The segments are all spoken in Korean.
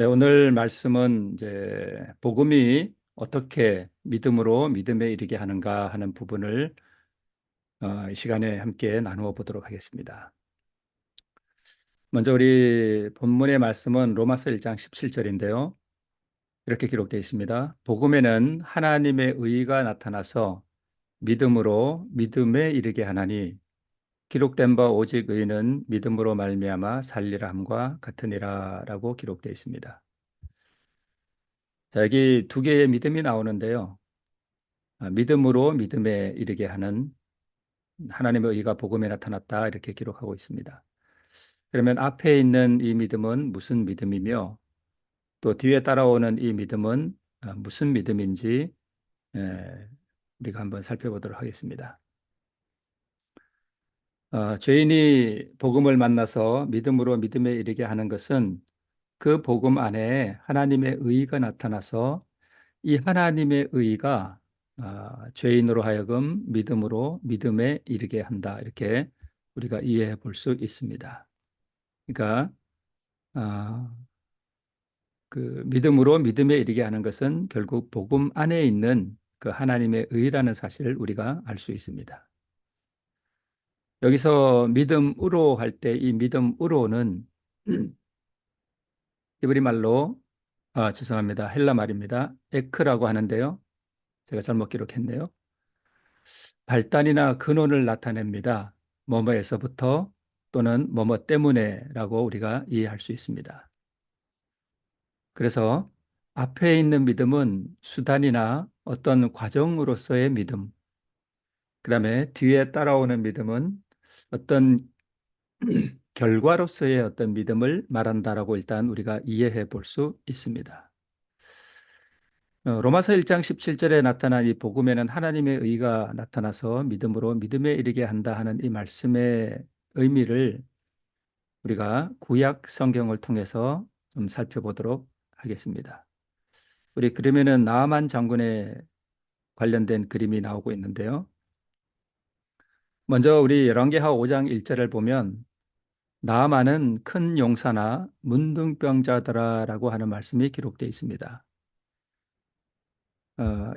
네, 오늘 말씀은 이제 복음이 어떻게 믿음으로 믿음에 이르게 하는가 하는 부분을 이 시간에 함께 나누어 보도록 하겠습니다. 먼저 우리 본문의 말씀은 로마서 1장 17절인데요. 이렇게 기록되어 있습니다. 복음에는 하나님의 의가 나타나서 믿음으로 믿음에 이르게 하나니 기록된 바 오직 의는 믿음으로 말미암아 살리라 함과 같으니라라고 기록되어 있습니다. 자, 여기 두 개의 믿음이 나오는데요. 믿음으로 믿음에 이르게 하는 하나님의 의가 복음에 나타났다 이렇게 기록하고 있습니다. 그러면 앞에 있는 이 믿음은 무슨 믿음이며 또 뒤에 따라오는 이 믿음은 무슨 믿음인지 우리가 한번 살펴보도록 하겠습니다. 죄인이 복음을 만나서 믿음으로 믿음에 이르게 하는 것은 그 복음 안에 하나님의 의가 나타나서 이 하나님의 의가 죄인으로 하여금 믿음으로 믿음에 이르게 한다. 이렇게 우리가 이해해 볼 수 있습니다. 그러니까 아, 그 믿음으로 믿음에 이르게 하는 것은 결국 복음 안에 있는 그 하나님의 의라는 사실을 우리가 알 수 있습니다. 여기서 믿음으로 할 때 이 믿음으로는 이브리 말로 죄송합니다. 헬라 말입니다. 에크라고 하는데요. 제가 잘못 기록했네요. 발단이나 근원을 나타냅니다. 뭐뭐에서부터 또는 뭐뭐 때문에라고 우리가 이해할 수 있습니다. 그래서 앞에 있는 믿음은 수단이나 어떤 과정으로서의 믿음, 그 다음에 뒤에 따라오는 믿음은 어떤 결과로서의 어떤 믿음을 말한다라고 일단 우리가 이해해 볼 수 있습니다. 로마서 1장 17절에 나타난 이 복음에는 하나님의 의가 나타나서 믿음으로 믿음에 이르게 한다 하는 이 말씀의 의미를 우리가 구약 성경을 통해서 좀 살펴보도록 하겠습니다. 우리 그러면은 나아만 장군에 관련된 그림이 나오고 있는데요. 먼저 우리 열왕기하 5장 1절을 보면 나아만은 큰 용사나 문둥병자더라라고 하는 말씀이 기록되어 있습니다.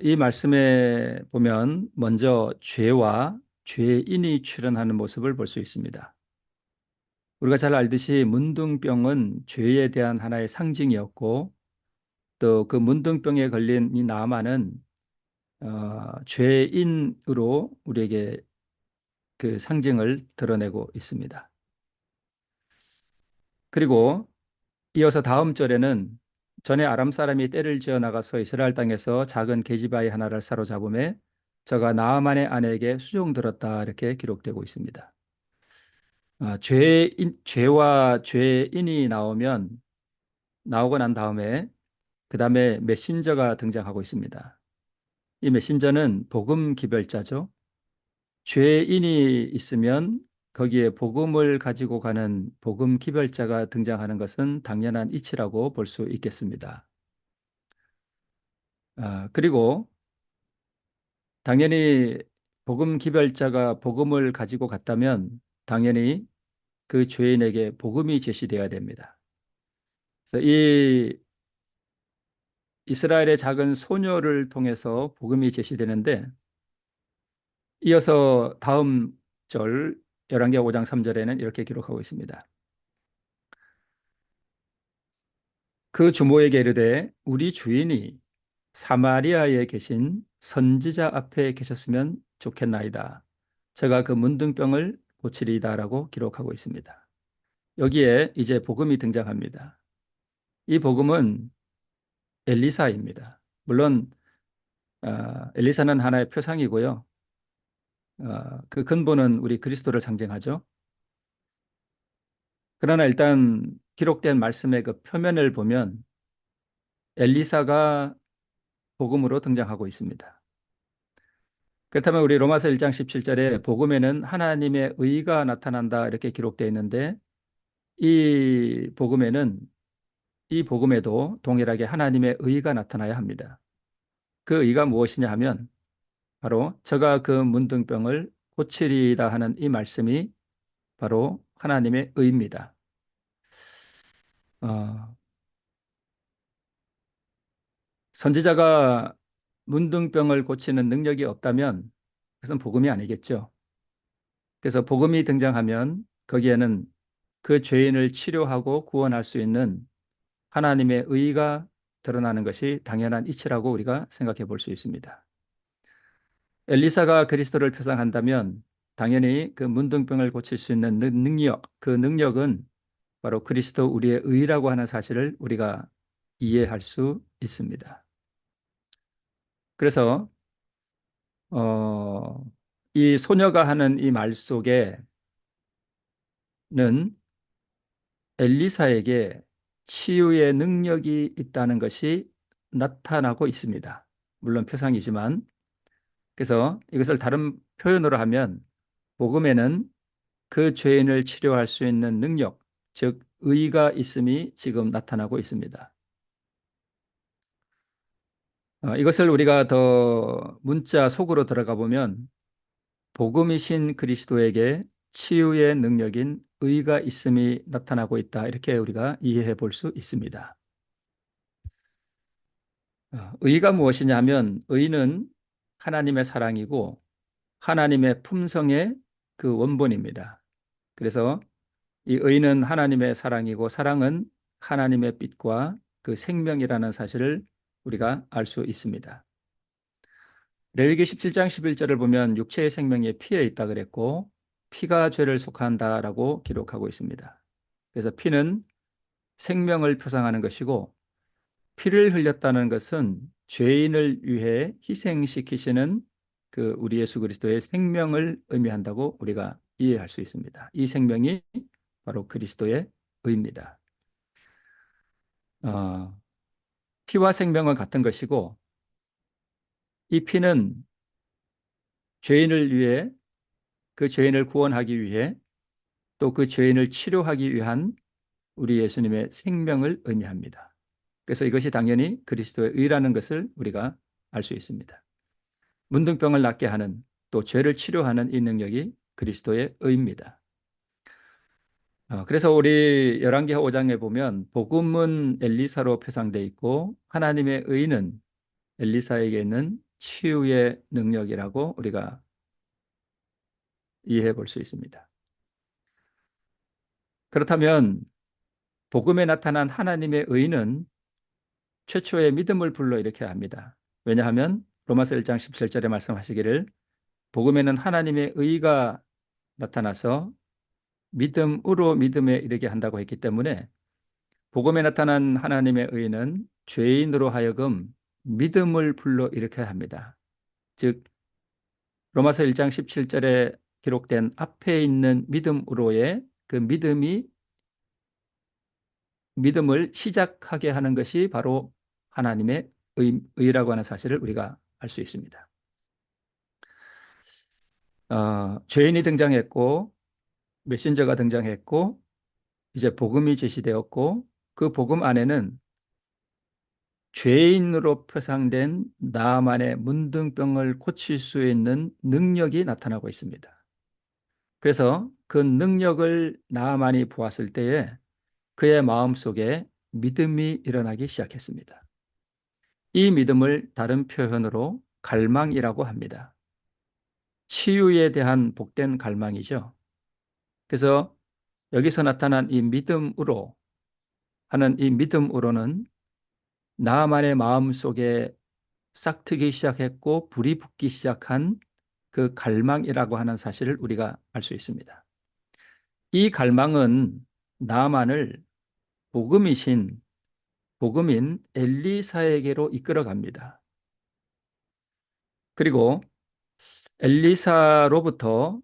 이 말씀에 보면 먼저 죄와 죄인이 출현하는 모습을 볼 수 있습니다. 우리가 잘 알듯이 문둥병은 죄에 대한 하나의 상징이었고 또 그 문둥병에 걸린 이 나아만은 죄인으로 우리에게 그 상징을 드러내고 있습니다. 그리고 이어서 다음 절에는 전에 아람 사람이 떼를 지어 나가서 이스라엘 땅에서 작은 계집아이 하나를 사로잡음에 저가 나아만의 아내에게 수종들었다 이렇게 기록되고 있습니다. 죄와 죄인이 나오고 난 다음에 그 다음에 메신저가 등장하고 있습니다. 이 메신저는 복음 기별자죠. 죄인이 있으면 거기에 복음을 가지고 가는 복음 기별자가 등장하는 것은 당연한 이치라고 볼 수 있겠습니다. 그리고 당연히 복음 기별자가 복음을 가지고 갔다면 당연히 그 죄인에게 복음이 제시되어야 됩니다. 그래서 이 이스라엘의 작은 소녀를 통해서 복음이 제시되는데 이어서 다음 절 열왕기하 5장 3절에는 이렇게 기록하고 있습니다. 그 주모에게 이르되 우리 주인이 사마리아에 계신 선지자 앞에 계셨으면 좋겠나이다. 제가 그 문둥병을 고치리이다라고 기록하고 있습니다. 여기에 이제 복음이 등장합니다. 이 복음은 엘리사입니다. 물론 엘리사는 하나의 표상이고요. 그 근본은 우리 그리스도를 상징하죠. 그러나 일단 기록된 말씀의 그 표면을 보면 엘리사가 복음으로 등장하고 있습니다. 그렇다면 우리 로마서 1장 17절에 복음에는 하나님의 의가 나타난다 이렇게 기록되어 있는데 이 복음에는 이 복음에도 동일하게 하나님의 의가 나타나야 합니다. 그 의가 무엇이냐 하면 바로 저가 그 문둥병을 고치리이다 하는 이 말씀이 바로 하나님의 의입니다. 어, 선지자가 문둥병을 고치는 능력이 없다면 그것은 복음이 아니겠죠. 그래서 복음이 등장하면 거기에는 그 죄인을 치료하고 구원할 수 있는 하나님의 의가 드러나는 것이 당연한 이치라고 우리가 생각해 볼 수 있습니다. 엘리사가 그리스도를 표상한다면 당연히 그 문둥병을 고칠 수 있는 능력, 그 능력은 바로 그리스도 우리의 의라고 하는 사실을 우리가 이해할 수 있습니다. 그래서 이 소녀가 하는 이 말 속에는 엘리사에게 치유의 능력이 있다는 것이 나타나고 있습니다. 물론 표상이지만, 그래서 이것을 다른 표현으로 하면 복음에는 그 죄인을 치료할 수 있는 능력, 즉 의가 있음이 지금 나타나고 있습니다. 이것을 우리가 더 문자 속으로 들어가 보면 복음이신 그리스도에게 치유의 능력인 의가 있음이 나타나고 있다. 이렇게 우리가 이해해 볼 수 있습니다. 의가 무엇이냐 하면 의는 하나님의 사랑이고 하나님의 품성의 그 원본입니다. 그래서 이 의는 하나님의 사랑이고 사랑은 하나님의 빛과 그 생명이라는 사실을 우리가 알 수 있습니다. 레위기 17장 11절을 보면 육체의 생명이 피에 있다 그랬고 피가 죄를 속한다라고 기록하고 있습니다. 그래서 피는 생명을 표상하는 것이고 피를 흘렸다는 것은 죄인을 위해 희생시키시는 그 우리 예수 그리스도의 생명을 의미한다고 우리가 이해할 수 있습니다. 이 생명이 바로 그리스도의 의입니다. 어, 피와 생명은 같은 것이고 이 피는 죄인을 위해 그 죄인을 구원하기 위해 또 그 죄인을 치료하기 위한 우리 예수님의 생명을 의미합니다. 그래서 이것이 당연히 그리스도의 의라는 것을 우리가 알 수 있습니다. 문둥병을 낫게 하는 또 죄를 치료하는 이 능력이 그리스도의 의입니다. 그래서 우리 열왕기하 5장에 보면 복음은 엘리사로 표상되어 있고 하나님의 의는 엘리사에게 있는 치유의 능력이라고 우리가 이해해 볼 수 있습니다. 그렇다면 복음에 나타난 하나님의 의는 최초의 믿음을 불러일으켜야 합니다. 왜냐하면 로마서 1장 17절에 말씀하시기를 복음에는 하나님의 의가 나타나서 믿음으로 믿음에 이르게 한다고 했기 때문에 복음에 나타난 하나님의 의는 죄인으로 하여금 믿음을 불러일으켜야 합니다. 즉 로마서 1장 17절에 기록된 앞에 있는 믿음으로의 그 믿음을 시작하게 하는 것이 바로 하나님의 의라고 하는 사실을 우리가 알 수 있습니다. 죄인이 등장했고 메신저가 등장했고 이제 복음이 제시되었고 그 복음 안에는 죄인으로 표상된 나만의 문둥병을 고칠 수 있는 능력이 나타나고 있습니다. 그래서 그 능력을 나만이 보았을 때에 그의 마음속에 믿음이 일어나기 시작했습니다. 이 믿음을 다른 표현으로 갈망이라고 합니다. 치유에 대한 복된 갈망이죠. 그래서 여기서 나타난 이 믿음으로 하는 이 믿음으로는 나만의 마음 속에 싹트기 시작했고 불이 붙기 시작한 그 갈망이라고 하는 사실을 우리가 알 수 있습니다. 이 갈망은 나만을 복음인 엘리사에게로 이끌어갑니다. 그리고 엘리사로부터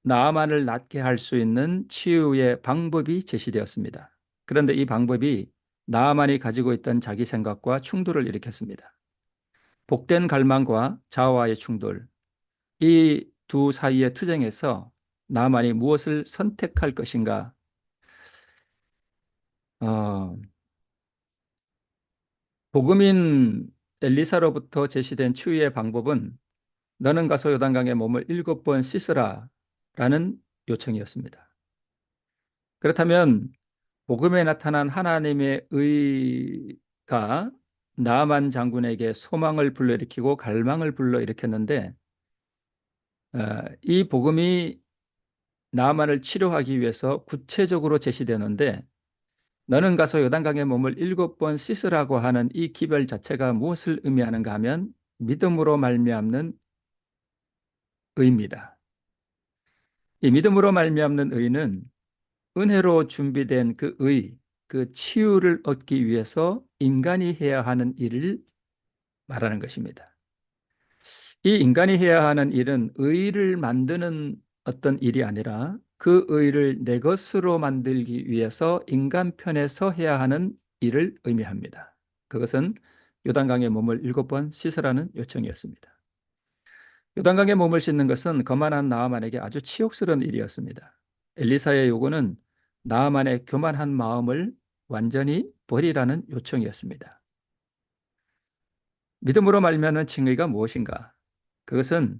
나아만을 낫게 할 수 있는 치유의 방법이 제시되었습니다. 그런데 이 방법이 나아만이 가지고 있던 자기 생각과 충돌을 일으켰습니다. 복된 갈망과 자아와의 충돌, 이 두 사이의 투쟁에서 나아만이 무엇을 선택할 것인가? 어, 복음인 엘리사로부터 제시된 치유의 방법은 너는 가서 요단강에 몸을 7번 씻으라 라는 요청이었습니다. 그렇다면 복음에 나타난 하나님의 의가 나만 장군에게 소망을 불러일으키고 갈망을 불러일으켰는데 이 복음이 나만을 치료하기 위해서 구체적으로 제시되는데 너는 가서 요단강의 몸을 7번 씻으라고 하는 이 기별 자체가 무엇을 의미하는가 하면 믿음으로 말미암는 의입니다. 이 믿음으로 말미암는 의는 은혜로 준비된 그 의, 그 치유를 얻기 위해서 인간이 해야 하는 일을 말하는 것입니다. 이 인간이 해야 하는 일은 의를 만드는 어떤 일이 아니라 그 의를 내 것으로 만들기 위해서 인간 편에서 해야 하는 일을 의미합니다. 그것은 요단강의 몸을 7번 씻으라는 요청이었습니다. 요단강의 몸을 씻는 것은 거만한 나아만에게 아주 치욕스러운 일이었습니다. 엘리사의 요구는 나아만의 교만한 마음을 완전히 버리라는 요청이었습니다. 믿음으로 말미암는 칭의가 무엇인가? 그것은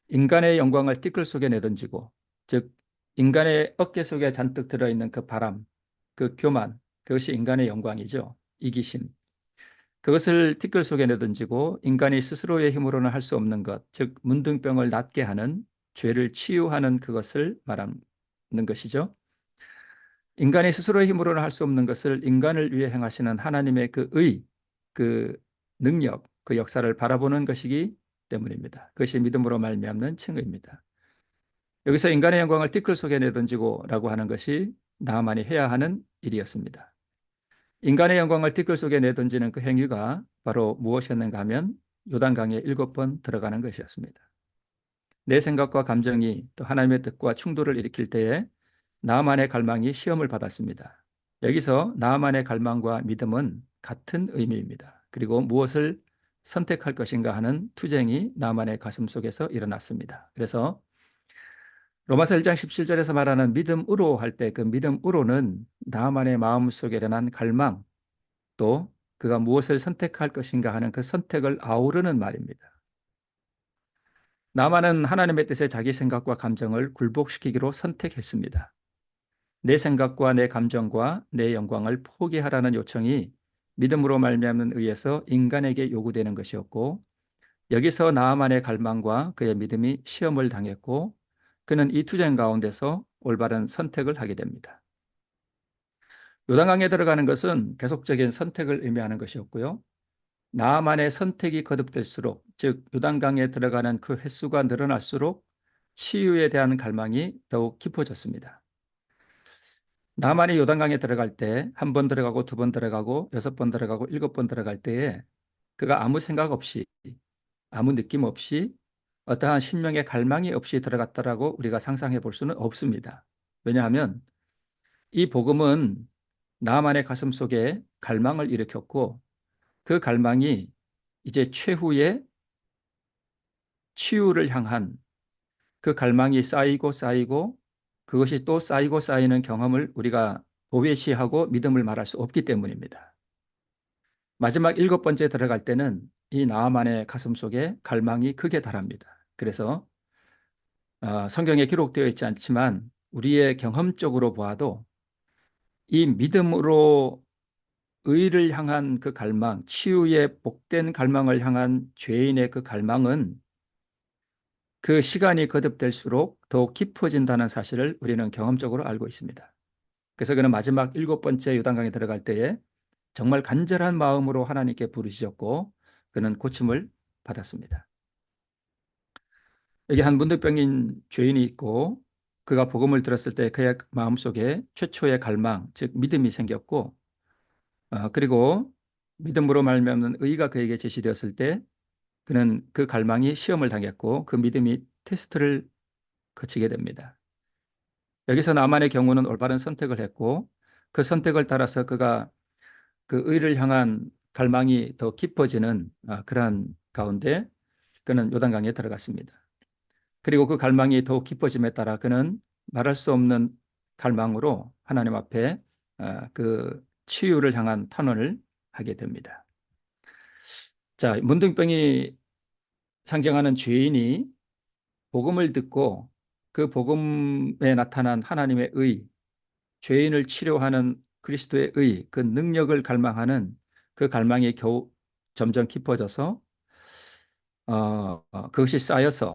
인간의 영광을 띠끌 속에 내던지고, 즉 인간의 어깨 속에 잔뜩 들어있는 그 바람, 그 교만, 그것이 인간의 영광이죠. 이기심. 그것을 티끌 속에 내던지고 인간이 스스로의 힘으로는 할 수 없는 것, 즉 문둥병을 낫게 하는 죄를 치유하는 그것을 말하는 것이죠. 인간이 스스로의 힘으로는 할 수 없는 것을 인간을 위해 행하시는 하나님의 그 의, 그 능력, 그 역사를 바라보는 것이기 때문입니다. 그것이 믿음으로 말미암는 칭의입니다. 여기서 인간의 영광을 티끌 속에 내던지고라고 하는 것이 나만이 해야 하는 일이었습니다. 인간의 영광을 티끌 속에 내던지는 그 행위가 바로 무엇이었는가 하면 요단강에 7번 들어가는 것이었습니다. 내 생각과 감정이 또 하나님의 뜻과 충돌을 일으킬 때에 나만의 갈망이 시험을 받았습니다. 여기서 나만의 갈망과 믿음은 같은 의미입니다. 그리고 무엇을 선택할 것인가 하는 투쟁이 나만의 가슴 속에서 일어났습니다. 그래서 로마서 1장 17절에서 말하는 믿음으로 할 때 그 믿음으로는 나만의 마음 속에 일어난 갈망, 또 그가 무엇을 선택할 것인가 하는 그 선택을 아우르는 말입니다. 나만은 하나님의 뜻에 자기 생각과 감정을 굴복시키기로 선택했습니다. 내 생각과 내 감정과 내 영광을 포기하라는 요청이 믿음으로 말미암는 의에서 인간에게 요구되는 것이었고, 여기서 나만의 갈망과 그의 믿음이 시험을 당했고, 그는 이 투쟁 가운데서 올바른 선택을 하게 됩니다. 요단강에 들어가는 것은 계속적인 선택을 의미하는 것이었고요. 나만의 선택이 거듭될수록, 즉 요단강에 들어가는 그 횟수가 늘어날수록 치유에 대한 갈망이 더욱 깊어졌습니다. 나만이 요단강에 들어갈 때 한 번 들어가고 2번 들어가고 6번 들어가고 7번 들어갈 때에 그가 아무 생각 없이, 아무 느낌 없이, 어떠한 신명의 갈망이 없이 들어갔다라고 우리가 상상해 볼 수는 없습니다. 왜냐하면 이 복음은 나만의 가슴 속에 갈망을 일으켰고, 그 갈망이 이제 최후의 치유를 향한 그 갈망이 쌓이고 쌓이고, 그것이 또 쌓이고 쌓이는 경험을 우리가 도외시하고 믿음을 말할 수 없기 때문입니다. 마지막 7번째 들어갈 때는 이 나아만의 가슴 속에 갈망이 극에 달합니다. 그래서 성경에 기록되어 있지 않지만 우리의 경험적으로 보아도 이 믿음으로 의를 향한 그 갈망, 치유의 복된 갈망을 향한 죄인의 그 갈망은 그 시간이 거듭될수록 더욱 깊어진다는 사실을 우리는 경험적으로 알고 있습니다. 그래서 그는 마지막 7번째 요단강에 들어갈 때에 정말 간절한 마음으로 하나님께 부르짖었고 그는 고침을 받았습니다. 여기 한 문득병인 죄인이 있고, 그가 복음을 들었을 때 그의 마음속에 최초의 갈망, 즉 믿음이 생겼고, 그리고 믿음으로 말미암는 의가 그에게 제시되었을 때 그는 그 갈망이 시험을 당했고 그 믿음이 테스트를 거치게 됩니다. 여기서 나만의 경우는 올바른 선택을 했고, 그 선택을 따라서 그가 그 의를 향한 갈망이 더 깊어지는 그러한 가운데 그는 요단강에 들어갔습니다. 그리고 그 갈망이 더욱 깊어짐에 따라 그는 말할 수 없는 갈망으로 하나님 앞에 그 치유를 향한 탄원을 하게 됩니다. 자, 문둥병이 상징하는 죄인이 복음을 듣고 그 복음에 나타난 하나님의 의, 죄인을 치료하는 그리스도의 의, 그 능력을 갈망하는 그 갈망이 겨우 점점 깊어져서 그것이 쌓여서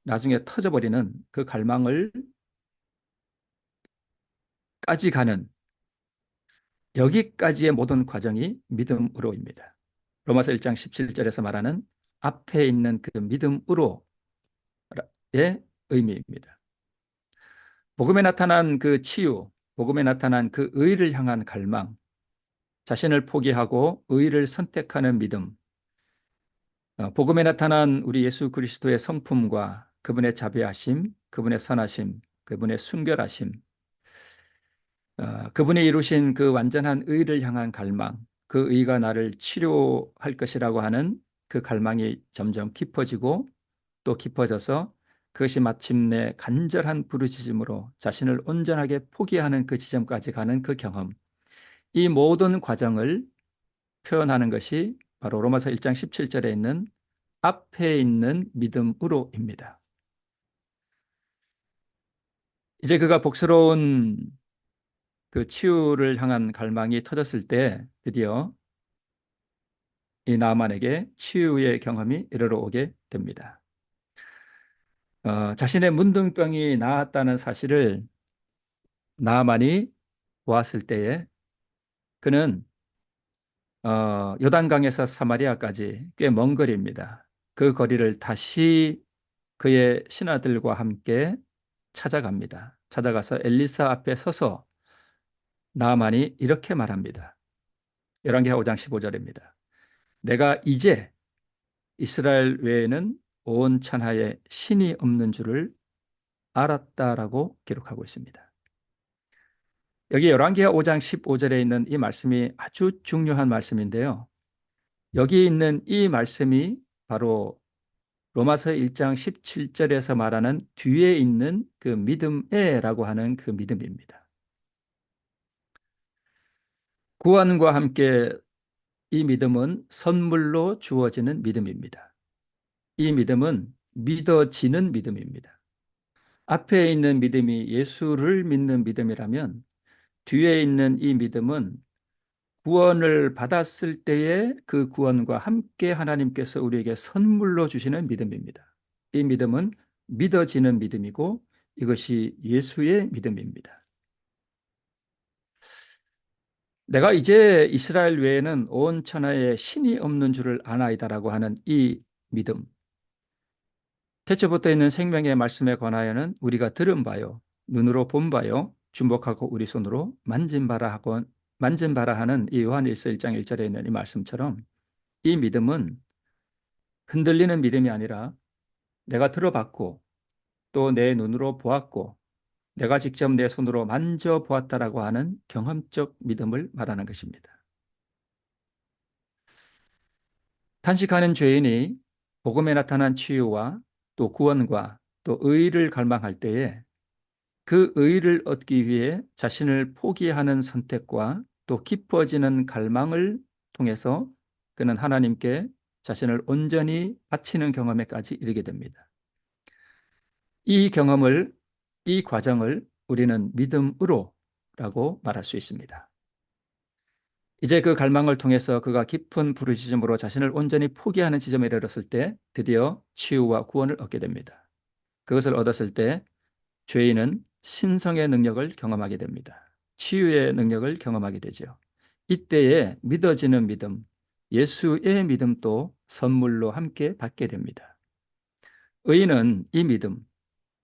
나중에 터져버리는 그 갈망을 까지 가는 여기까지의 모든 과정이 믿음으로입니다. 로마서 1장 17절에서 말하는 앞에 있는 그 믿음으로의 의미입니다. 복음에 나타난 그 치유, 복음에 나타난 그 의를 향한 갈망, 자신을 포기하고 의를 선택하는 믿음, 복음에 나타난 우리 예수 그리스도의 성품과 그분의 자비하심, 그분의 선하심, 그분의 순결하심, 그분이 이루신 그 완전한 의를 향한 갈망, 그 의가 나를 치료할 것이라고 하는 그 갈망이 점점 깊어지고 또 깊어져서 그것이 마침내 간절한 부르짖음으로 자신을 온전하게 포기하는 그 지점까지 가는 그 경험, 이 모든 과정을 표현하는 것이 바로 로마서 1장 17절에 있는 앞에 있는 믿음으로입니다. 이제 그가 복스러운 그 치유를 향한 갈망이 터졌을 때 드디어 이 나아만에게 치유의 경험이 이르러 오게 됩니다. 자신의 문둥병이 나았다는 사실을 나아만이 보았을 때에 그는 요단강에서 사마리아까지 꽤 먼 거리입니다. 그 거리를 다시 그의 신하들과 함께 찾아갑니다. 찾아가서 엘리사 앞에 서서 나아만이 이렇게 말합니다. 열왕기하 5장 15절입니다. 내가 이제 이스라엘 외에는 온 천하에 신이 없는 줄을 알았다라고 기록하고 있습니다. 여기 열왕기하 5장 15절에 있는 이 말씀이 아주 중요한 말씀인데요. 여기 있는 이 말씀이 바로 로마서 1장 17절에서 말하는 뒤에 있는 그 믿음에라고 하는 그 믿음입니다. 구원과 함께 이 믿음은 선물로 주어지는 믿음입니다. 이 믿음은 믿어지는 믿음입니다. 앞에 있는 믿음이 예수를 믿는 믿음이라면 뒤에 있는 이 믿음은 구원을 받았을 때에 그 구원과 함께 하나님께서 우리에게 선물로 주시는 믿음입니다. 이 믿음은 믿어지는 믿음이고 이것이 예수의 믿음입니다. 내가 이제 이스라엘 외에는 온 천하에 신이 없는 줄을 아나이다라고 하는 이 믿음. 태초부터 있는 생명의 말씀에 관하여는 우리가 들은 바요, 눈으로 본 바요, 주목하고 우리 손으로 만진 바라 하는 이 요한일서 1장 1절에 있는 이 말씀처럼 이 믿음은 흔들리는 믿음이 아니라 내가 들어봤고 또 내 눈으로 보았고 내가 직접 내 손으로 만져보았다라고 하는 경험적 믿음을 말하는 것입니다. 탄식하는 죄인이 복음에 나타난 치유와 또 구원과 또 의를 갈망할 때에 그 의를 얻기 위해 자신을 포기하는 선택과 또 깊어지는 갈망을 통해서 그는 하나님께 자신을 온전히 바치는 경험에까지 이르게 됩니다. 이 경험을, 이 과정을 우리는 믿음으로라고 말할 수 있습니다. 이제 그 갈망을 통해서 그가 깊은 부르짖음으로 자신을 온전히 포기하는 지점에 이르렀을 때 드디어 치유와 구원을 얻게 됩니다. 그것을 얻었을 때 죄인은 신성의 능력을 경험하게 됩니다. 치유의 능력을 경험하게 되죠. 이때에 믿어지는 믿음, 예수의 믿음도 선물로 함께 받게 됩니다. 의인은 이 믿음,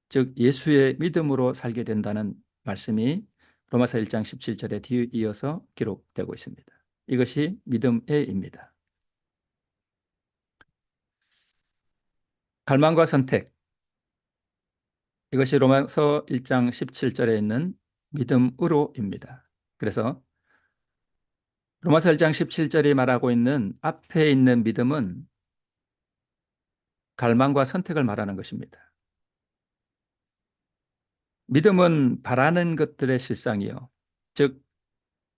즉 예수의 믿음으로 살게 된다는 말씀이 로마서 1장 17절에 뒤이어서 기록되고 있습니다. 이것이 믿음의입니다. 갈망과 선택, 이것이 로마서 1장 17절에 있는 믿음으로입니다. 그래서 로마서 1장 17절이 말하고 있는 앞에 있는 믿음은 갈망과 선택을 말하는 것입니다. 믿음은 바라는 것들의 실상이요. 즉,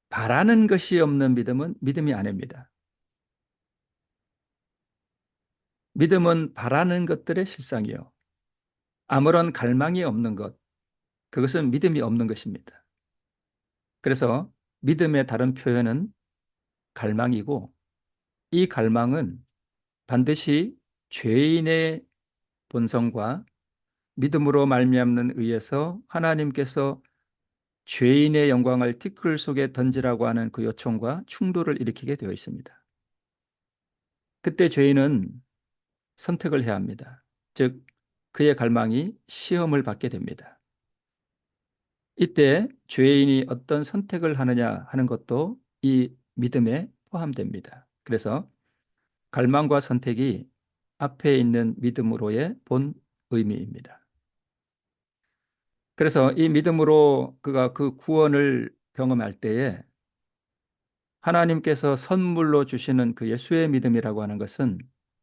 바라는 것이 없는 믿음은 믿음이 아닙니다. 믿음은 바라는 것들의 실상이요. 아무런 갈망이 없는 것, 그것은 믿음이 없는 것입니다. 그래서 믿음의 다른 표현은 갈망이고 이 갈망은 반드시 죄인의 본성과 믿음으로 말미암는 의에서 하나님께서 죄인의 영광을 티끌 속에 던지라고 하는 그 요청과 충돌을 일으키게 되어 있습니다. 그때 죄인은 선택을 해야 합니다. 즉, 그의 갈망이 시험을 받게 됩니다. 이때 죄인이 어떤 선택을 하느냐 하는 것도 이 믿음에 포함됩니다. 그래서 갈망과 선택이 앞에 있는 믿음으로의 본 의미입니다. 그래서 이 믿음으로 그가 그 구원을 경험할 때에 하나님께서 선물로 주시는 그 예수의 믿음이라고 하는 것은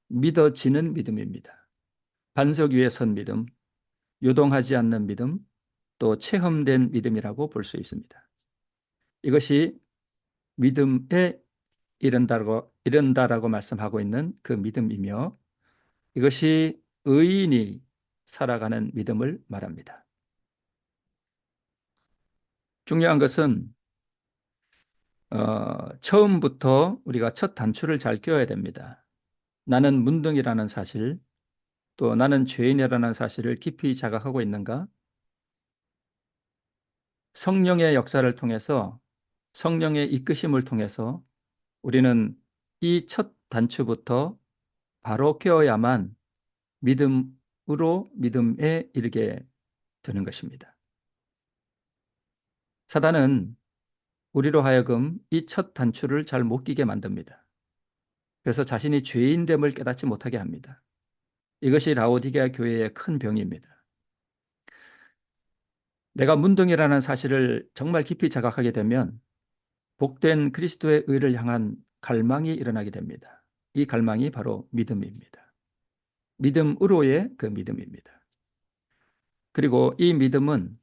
믿어지는 믿음입니다. 반석 위에 선 믿음, 요동하지 않는 믿음, 또 체험된 믿음이라고 볼 수 있습니다. 이것이 믿음에 이른다라고 말씀하고 있는 그 믿음이며, 이것이 의인이 살아가는 믿음을 말합니다. 중요한 것은 처음부터 우리가 첫 단추를 잘 껴야 됩니다. 나는 문둥이라는 사실, 또 나는 죄인이라는 사실을 깊이 자각하고 있는가? 성령의 역사를 통해서, 성령의 이끄심을 통해서 우리는 이 첫 단추부터 바로 껴야만 믿음으로 믿음에 이르게 되는 것입니다. 사단은 우리로 하여금 이 첫 단추를 잘 못 끼게 만듭니다. 그래서 자신이 죄인됨을 깨닫지 못하게 합니다. 이것이 라오디게아 교회의 큰 병입니다. 내가 문둥이라는 사실을 정말 깊이 자각하게 되면 복된 그리스도의 의를 향한 갈망이 일어나게 됩니다. 이 갈망이 바로 믿음입니다. 믿음으로의 그 믿음입니다. 그리고 이 믿음은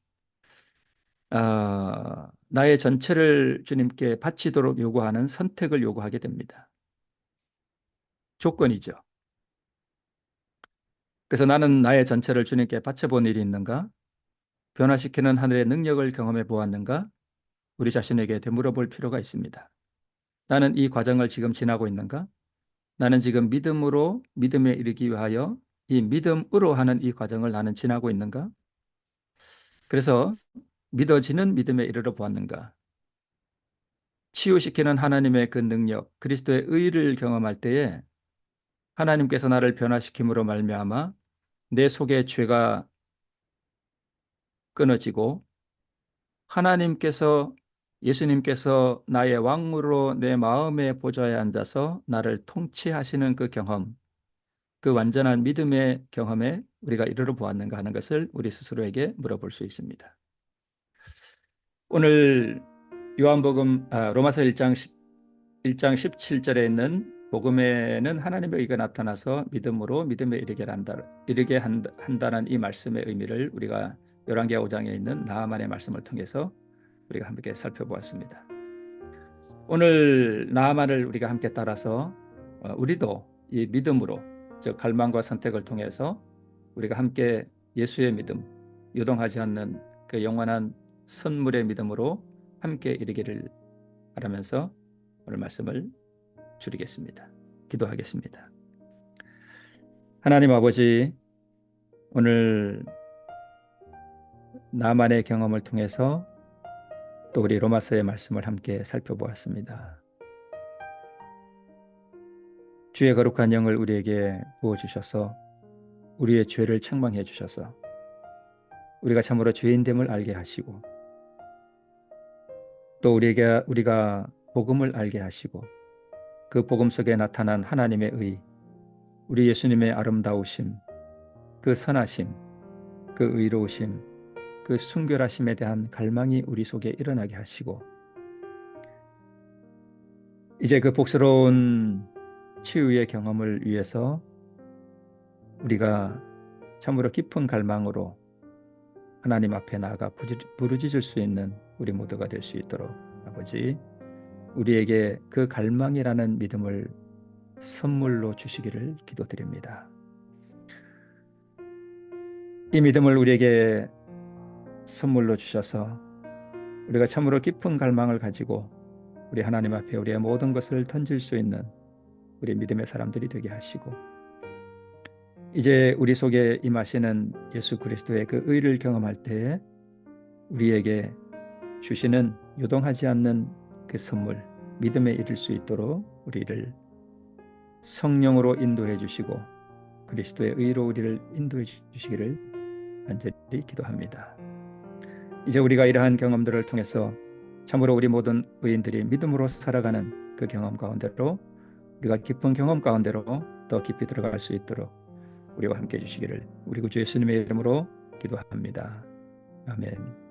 나의 전체를 주님께 바치도록 요구하는 선택을 요구하게 됩니다. 조건이죠. 그래서 나는 나의 전체를 주님께 바쳐본 일이 있는가? 변화시키는 하늘의 능력을 경험해 보았는가? 우리 자신에게 되물어볼 필요가 있습니다. 나는 이 과정을 지금 지나고 있는가? 나는 지금 믿음으로 믿음에 이르기 위하여 이 믿음으로 하는 이 과정을 나는 지나고 있는가? 그래서 믿어지는 믿음에 이르러 보았는가? 치유시키는 하나님의 그 능력, 그리스도의 의를 경험할 때에 하나님께서 나를 변화시킴으로 말미암아 내 속의 죄가 끊어지고 하나님께서 예수님께서 나의 왕으로 내 마음의 보좌에 앉아서 나를 통치하시는 그 경험, 그 완전한 믿음의 경험에 우리가 이르러 보았는가 하는 것을 우리 스스로에게 물어볼 수 있습니다. 오늘 요한복음 로마서 1장 17절에 있는 복음에는 하나님의 의가 나타나서 믿음으로 믿음에 이르게 한다는 이 말씀의 의미를 우리가 열왕기하 5장에 있는 나아만의 말씀을 통해서 우리가 함께 살펴보았습니다. 오늘 나아만을 우리가 함께 따라서 우리도 이 믿음으로, 즉 갈망과 선택을 통해서 우리가 함께 예수의 믿음, 요동하지 않는 그 영원한 선물의 믿음으로 함께 이르기를 바라면서 오늘 말씀을 줄이겠습니다. 기도하겠습니다. 하나님 아버지, 오늘 나만의 경험을 통해서 또 우리 로마서의 말씀을 함께 살펴보았습니다. 주의 거룩한 영을 우리에게 부어주셔서 우리의 죄를 책망해 주셔서 우리가 참으로 죄인됨을 알게 하시고 또 우리가 복음을 알게 하시고 그 복음 속에 나타난 하나님의 의, 우리 예수님의 아름다우심, 그 선하심, 그 의로우심, 그 순결하심에 대한 갈망이 우리 속에 일어나게 하시고 이제 그 복스러운 치유의 경험을 위해서 우리가 참으로 깊은 갈망으로 하나님 앞에 나아가 부르짖을 수 있는 우리 모두가 될 수 있도록 아버지, 우리에게 그 갈망이라는 믿음을 선물로 주시기를 기도드립니다. 이 믿음을 우리에게 선물로 주셔서 우리가 참으로 깊은 갈망을 가지고 우리 하나님 앞에 우리의 모든 것을 던질 수 있는 우리 믿음의 사람들이 되게 하시고, 이제 우리 속에 임하시는 예수 그리스도의 그 의를 경험할 때 우리에게 주시는 요동하지 않는 그 선물, 믿음에 이를 수 있도록 우리를 성령으로 인도해 주시고 그리스도의 의로 우리를 인도해 주시기를 간절히 기도합니다. 이제 우리가 이러한 경험들을 통해서 참으로 우리 모든 의인들이 믿음으로 살아가는 그 경험 가운데로, 우리가 깊은 경험 가운데로 더 깊이 들어갈 수 있도록 우리와 함께 해주시기를 우리 구주 예수님의 이름으로 기도합니다. 아멘.